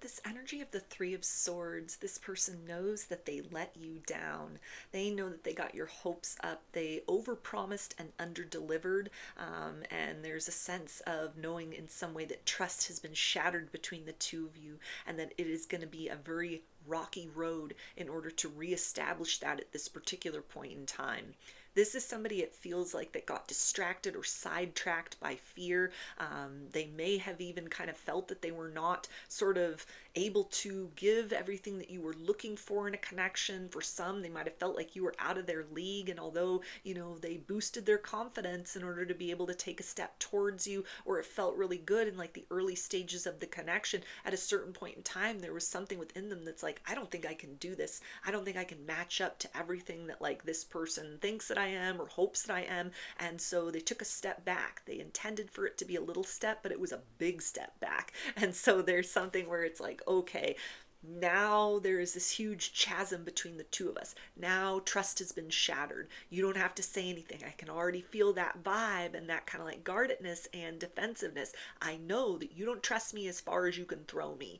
this energy of the Three of Swords, this person knows that they let you down. They know that they got your hopes up. They overpromised and underdelivered. And there's a sense of knowing in some way that trust has been shattered between the two of you, and that it is going to be a very rocky road in order to reestablish that at this particular point in time. This is somebody, it feels like, that got distracted or sidetracked by fear. They may have even kind of felt that they were not sort of able to give everything that you were looking for in a connection. For some, they might have felt like you were out of their league, and although, they boosted their confidence in order to be able to take a step towards you, or it felt really good in like the early stages of the connection, at a certain point in time there was something within them that's like, I don't think I can do this. I don't think I can match up to everything that like this person thinks that I am or hopes that I am. And so they took a step back. They intended for it to be a little step, but it was a big step back. And so there's something where it's like, okay, now there is this huge chasm between the two of us. Now trust has been shattered. You don't have to say anything. I can already feel that vibe and that kind of like guardedness and defensiveness. I know that you don't trust me as far as you can throw me.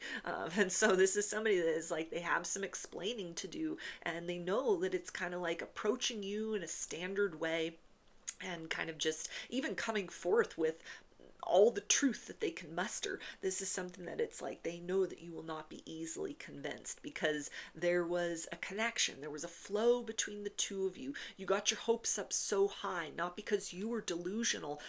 And so this is somebody that is like, they have some explaining to do, and they know that it's kind of like approaching you in a standard way, and kind of just even coming forth with all the truth that they can muster. This is something that it's like they know that you will not be easily convinced, because there was a connection, there was a flow between the two of you. You got your hopes up so high, not because you were delusional,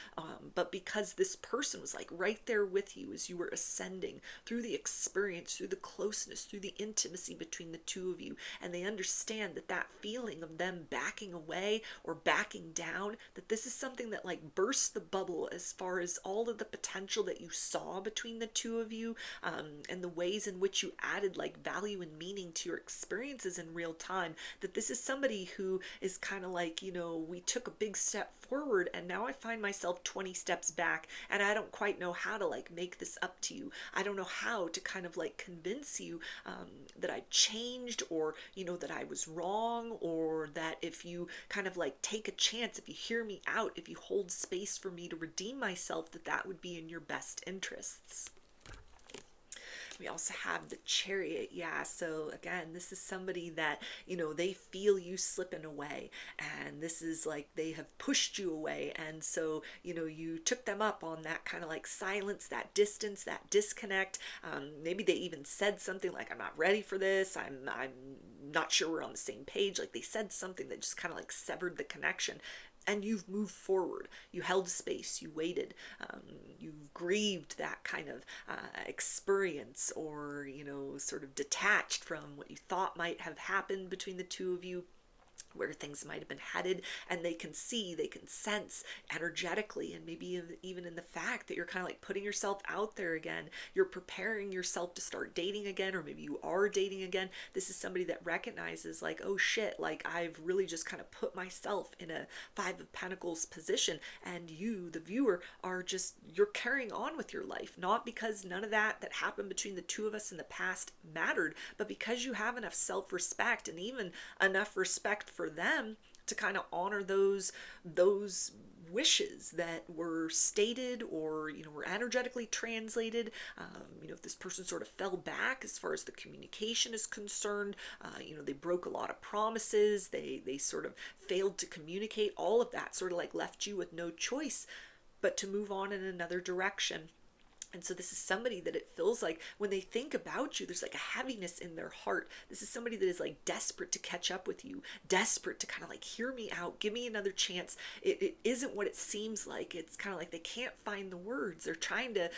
but because this person was like right there with you as you were ascending through the experience, through the closeness, through the intimacy between the two of you. And they understand that that feeling of them backing away or backing down, that this is something that like bursts the bubble as far as all of the potential that you saw between the two of you, and the ways in which you added like value and meaning to your experiences in real time. That this is somebody who is kind of like, we took a big step forward and now I find myself 20 steps back, and I don't quite know how to like make this up to you. I don't know how to kind of like convince you that I've changed, or that I was wrong, or that if you kind of like take a chance, if you hear me out, if you hold space for me to redeem myself, that would be in your best interests. We also have the Chariot. Yeah, so again, this is somebody that, they feel you slipping away, and this is like they have pushed you away. And so, you took them up on that kind of like silence, that distance, that disconnect. Maybe they even said something like, I'm not ready for this. I'm not sure we're on the same page. Like they said something that just kind of like severed the connection. And you've moved forward. You held space. You waited. You've grieved that kind of experience, or sort of detached from what you thought might have happened between the two of you, where things might have been headed. And they can see, they can sense energetically, and maybe even in the fact that you're kind of like putting yourself out there again. You're preparing yourself to start dating again, or maybe you are dating again. This is somebody that recognizes like, oh shit, like I've really just kind of put myself in a Five of Pentacles position, and you, the viewer, are just, you're carrying on with your life, not because none of that happened between the two of us in the past mattered, but because you have enough self-respect, and even enough respect for them to kind of honor those wishes that were stated, or were energetically translated. If this person sort of fell back as far as the communication is concerned, they broke a lot of promises, they sort of failed to communicate, all of that sort of like left you with no choice but to move on in another direction. And so this is somebody that it feels like when they think about you, there's like a heaviness in their heart. This is somebody that is like desperate to catch up with you, desperate to kind of like hear me out, give me another chance. It isn't what it seems like. It's kind of like they can't find the words. They're trying to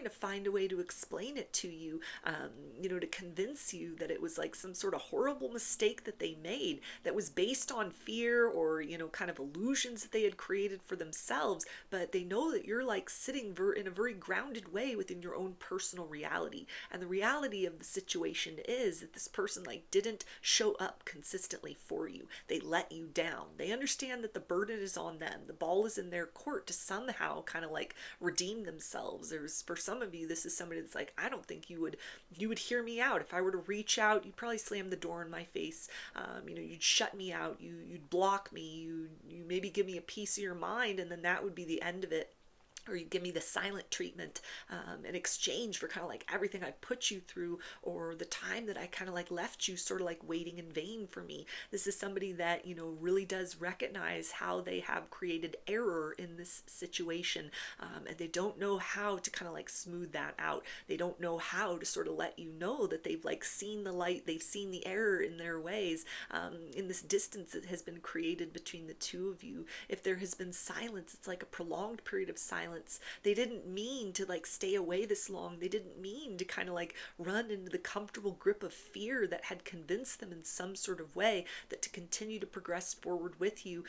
find a way to explain it to you, to convince you that it was like some sort of horrible mistake that they made that was based on fear, or, kind of illusions that they had created for themselves. But they know that you're like sitting in a very grounded way within your own personal reality. And the reality of the situation is that this person like didn't show up consistently for you. They let you down. They understand that the burden is on them. The ball is in their court to somehow kind of like redeem themselves. For some of you, this is somebody that's like, I don't think you would hear me out. If I were to reach out, you'd probably slam the door in my face. You'd shut me out. You'd block me. You maybe give me a piece of your mind, and then that would be the end of it. or you give me the silent treatment in exchange for kind of like everything I put you through, or the time that I kind of like left you sort of like waiting in vain for me. This is somebody that, you know, really does recognize how they have created error in this situation, and they don't know how to kind of like smooth that out. They don't know how to sort of let you know that they've like seen the light, they've seen the error in their ways, in this distance that has been created between the two of you. If there has been silence, it's like a prolonged period of silence. They didn't mean to like stay away this long. They didn't mean to kind of like run into the comfortable grip of fear that had convinced them in some sort of way that to continue to progress forward with you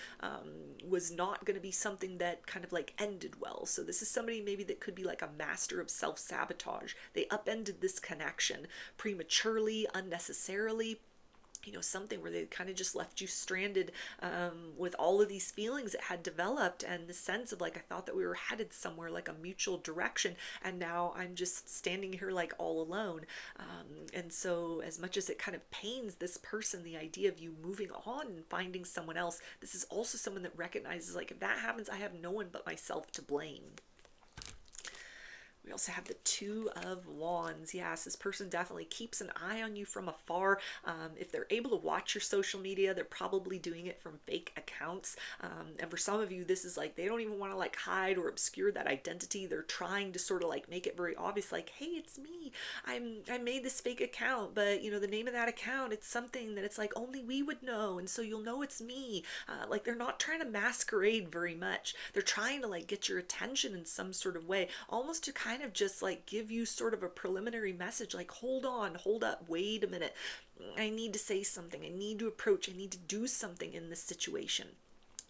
was not going to be something that kind of like ended well. So this is somebody maybe that could be like a master of self-sabotage. They upended this connection prematurely, unnecessarily, you know, something where they kind of just left you stranded with all of these feelings that had developed, and the sense of like, I thought that we were headed somewhere like a mutual direction, and now I'm just standing here like all alone. And so as much as it kind of pains this person, the idea of you moving on and finding someone else, this is also someone that recognizes like, if that happens, I have no one but myself to blame. We also have the Two of Wands. Yes, this person definitely keeps an eye on you from afar. If they're able to watch your social media, they're probably doing it from fake accounts. And for some of you, this is like, they don't even want to like hide or obscure that identity. They're trying to sort of like make it very obvious, like, hey, it's me. I made this fake account, but you know, the name of that account, it's something that it's like only we would know, and so you'll know it's me. Like, they're not trying to masquerade very much. They're trying to like get your attention in some sort of way, almost to kind of just like give you sort of a preliminary message, like, hold on, hold up, wait a minute, I need to say something, I need to approach, I need to do something in this situation.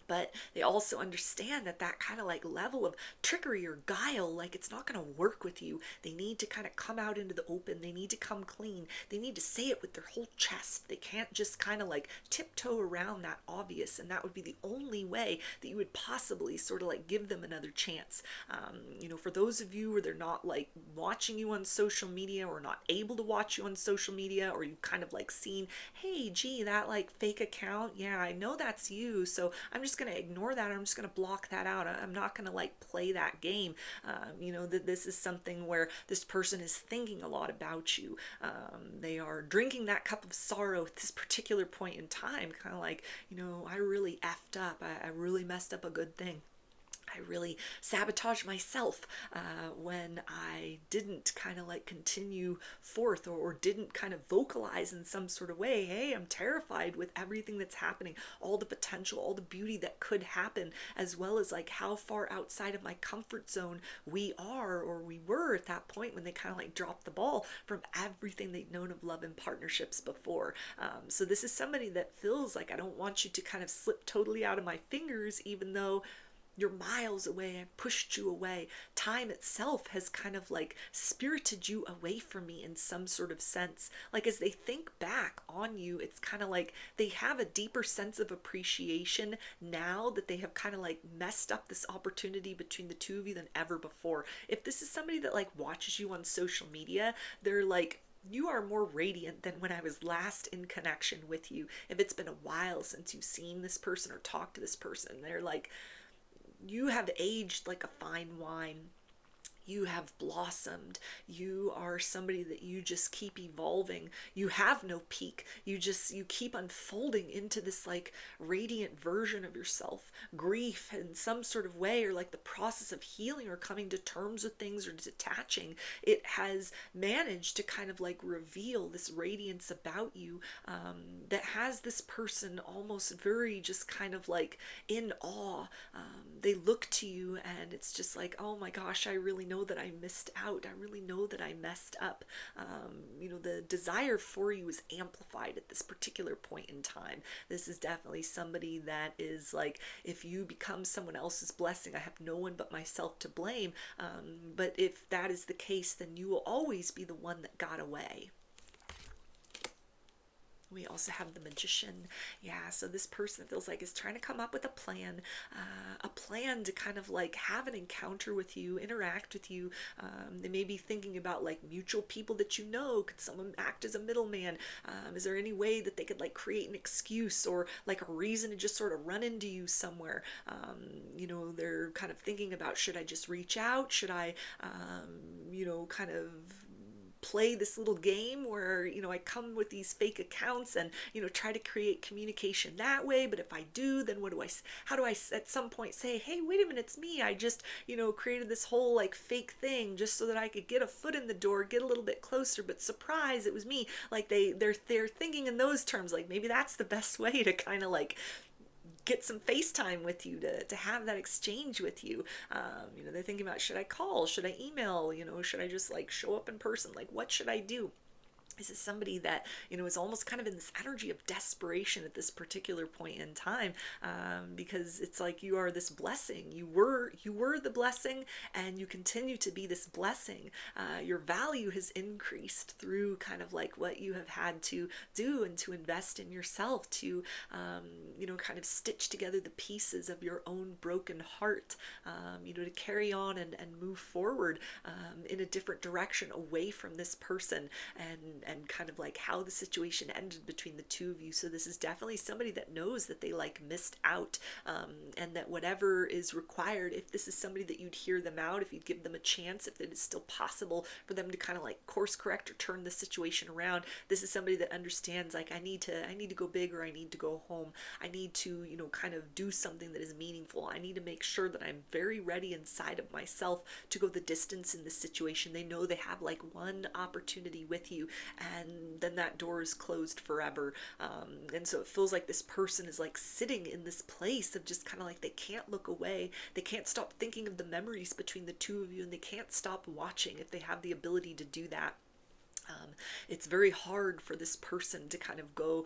But they also understand that that kind of like level of trickery or guile, like, it's not going to work with you. They need to kind of come out into the open. They need to come clean. They need to say it with their whole chest. They can't just kind of like tiptoe around that obvious. And that would be the only way that you would possibly sort of like give them another chance. You know, for those of you where they're not like watching you on social media, or not able to watch you on social media, or you've kind of like seen, hey, gee, that like fake account, yeah, I know that's you, so I'm just going to ignore that. I'm just going to block that out. I'm not going to like play that game. You know, that this is something where this person is thinking a lot about you. They are drinking that cup of sorrow at this particular point in time, kind of like, you know, I really effed up. I really messed up a good thing. I really sabotaged myself when I didn't kind of like continue forth, or didn't kind of vocalize in some sort of way, hey, I'm terrified with everything that's happening, all the potential, all the beauty that could happen, as well as like how far outside of my comfort zone we are, or we were at that point when they kind of like dropped the ball from everything they'd known of love and partnerships before. So this is somebody that feels like, I don't want you to kind of slip totally out of my fingers, even though you're miles away, I pushed you away. Time itself has kind of like spirited you away from me in some sort of sense. Like, as they think back on you, it's kind of like they have a deeper sense of appreciation now that they have kind of like messed up this opportunity between the two of you than ever before. If this is somebody that like watches you on social media, they're like, you are more radiant than when I was last in connection with you. If it's been a while since you've seen this person or talked to this person, they're like, you have aged like a fine wine. You have blossomed. You are somebody that you just keep evolving. You have no peak. You keep unfolding into this like radiant version of yourself. Grief in some sort of way, or like the process of healing, or coming to terms with things, or detaching, it has managed to kind of like reveal this radiance about you, that has this person almost very just kind of like in awe. They look to you and it's just like, oh my gosh, I really know that I missed out. I really know that I messed up. You know, the desire for you is amplified at this particular point in time. This is definitely somebody that is like, if you become someone else's blessing, I have no one but myself to blame. But if that is the case, then you will always be the one that got away. We also have the Magician. Yeah, so this person feels like is trying to come up with a plan to kind of like have an encounter with you, interact with you. They may be thinking about like mutual people that you know. Could someone act as a middleman? Is there any way that they could like create an excuse or like a reason to just sort of run into you somewhere? They're kind of thinking about, should I just reach out? Should I, kind of play this little game where I come with these fake accounts and try to create communication that way, but if I do, then how do I at some point say, hey, wait a minute, it's me, I just created this whole like fake thing just so that I could get a foot in the door, get a little bit closer, but surprise, it was me. Like they're thinking in those terms, like maybe that's the best way to kind of like get some FaceTime with you, to have that exchange with you. They're thinking about, should I call? Should I email? Should I just like show up in person? Like, what should I do? This is somebody that is almost kind of in this energy of desperation at this particular point in time, because it's like you are this blessing. You were the blessing, and you continue to be this blessing. Your value has increased through kind of like what you have had to do and to invest in yourself to kind of stitch together the pieces of your own broken heart, to carry on and move forward in a different direction away from this person, and kind of like how the situation ended between the two of you. So this is definitely somebody that knows that they like missed out, and that whatever is required, if this is somebody that you'd hear them out, if you'd give them a chance, if it is still possible for them to kind of like course correct or turn the situation around, this is somebody that understands, like, I need to go big, or I need to go home. I need to kind of do something that is meaningful. I need to make sure that I'm very ready inside of myself to go the distance in this situation. They know they have like one opportunity with you, and then that door is closed forever. And so it feels like this person is like sitting in this place of just kind of like, they can't look away. They can't stop thinking of the memories between the two of you, and they can't stop watching if they have the ability to do that. It's very hard for this person to kind of go,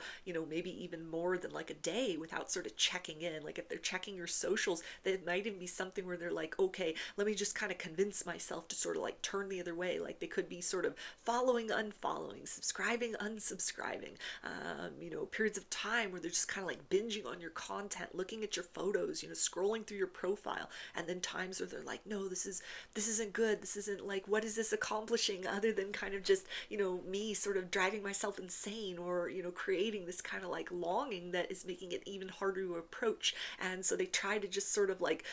maybe even more than like a day without sort of checking in. Like if they're checking your socials, that might even be something where they're like, okay, let me just kind of convince myself to sort of like turn the other way. Like they could be sort of following, unfollowing, subscribing, unsubscribing, periods of time where they're just kind of like binging on your content, looking at your photos, scrolling through your profile, and then times where they're like, no, this isn't good. This isn't like, what is this accomplishing other than kind of just me sort of driving myself insane, or creating this kind of like longing that is making it even harder to approach. And so they try to just sort of like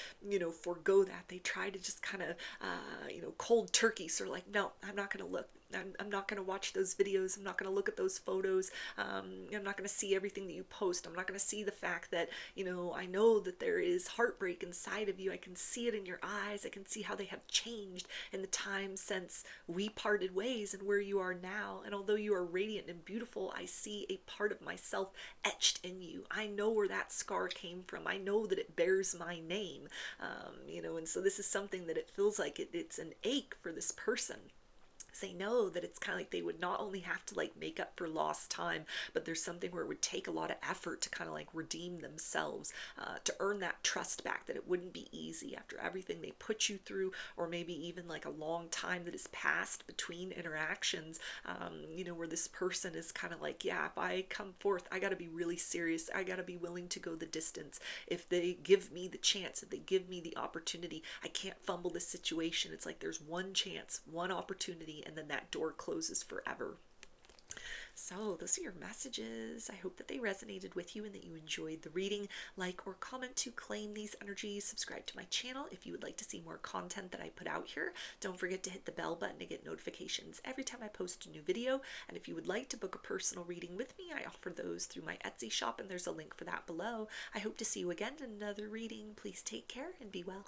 forego that. They try to just kind of cold turkey, sort of like, no, I'm not going to look. I'm not going to watch those videos. I'm not going to look at those photos. I'm not going to see everything that you post. I'm not going to see the fact that, I know that there is heartbreak inside of you. I can see it in your eyes. I can see how they have changed in the time since we parted ways and where you are now. And although you are radiant and beautiful, I see a part of myself etched in you. I know where that scar came from. I know that it bears my name, and so this is something that it feels like it's an ache for this person. They know that it's kind of like they would not only have to like make up for lost time, but there's something where it would take a lot of effort to kind of like redeem themselves, to earn that trust back, that it wouldn't be easy after everything they put you through, or maybe even like a long time that has passed between interactions, where this person is kind of like, yeah, if I come forth, I got to be really serious. I got to be willing to go the distance. If they give me the chance, if they give me the opportunity, I can't fumble this situation. It's like there's one chance, one opportunity, and then that door closes forever. So those are your messages. I hope that they resonated with you and that you enjoyed the reading. Like or comment to claim these energies. Subscribe to my channel if you would like to see more content that I put out here. Don't forget to hit the bell button to get notifications every time I post a new video. And if you would like to book a personal reading with me, I offer those through my Etsy shop, and there's a link for that below. I hope to see you again in another reading. Please take care and be well.